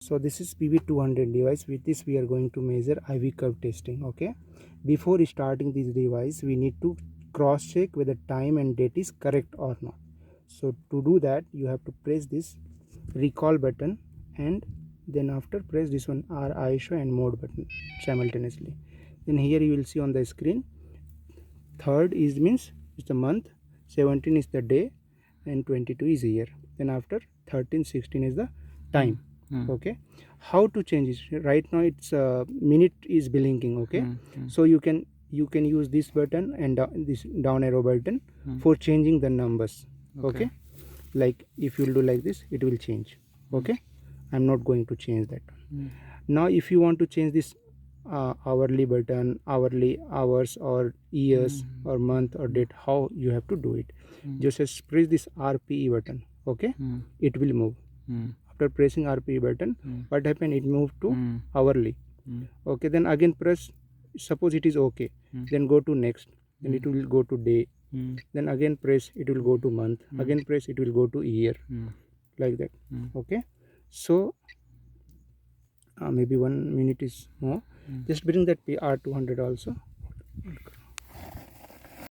So this is PV200 device. With this we are going to measure IV curve testing. Okay, before starting this device we need to cross check whether time and date is correct or not. So to do that you have to press this recall button and then after press this one ISO and mode button simultaneously. Then here you will see on the screen 3rd is means is the month, 17 is the day and 22 is year. Then after 13 16 is the time. Okay, how to change it? Right now it's minute is blinking. Okay, so you can use this button and this down arrow button for changing the numbers. Okay, like if you do like this it will change. Okay, I'm not going to change that. Now if you want to change this hourly button, hourly, hours or years or month or date, how you have to do it? Just press this RPE button. Okay, it will move. After pressing RPE button, what happened? It moved to hourly. Okay, then again press, suppose it is okay, then go to next, then it will go to day, then again press, it will go to month, again press, it will go to year, like that. Okay, so maybe 1 minute is more. Just bring that PR200 also.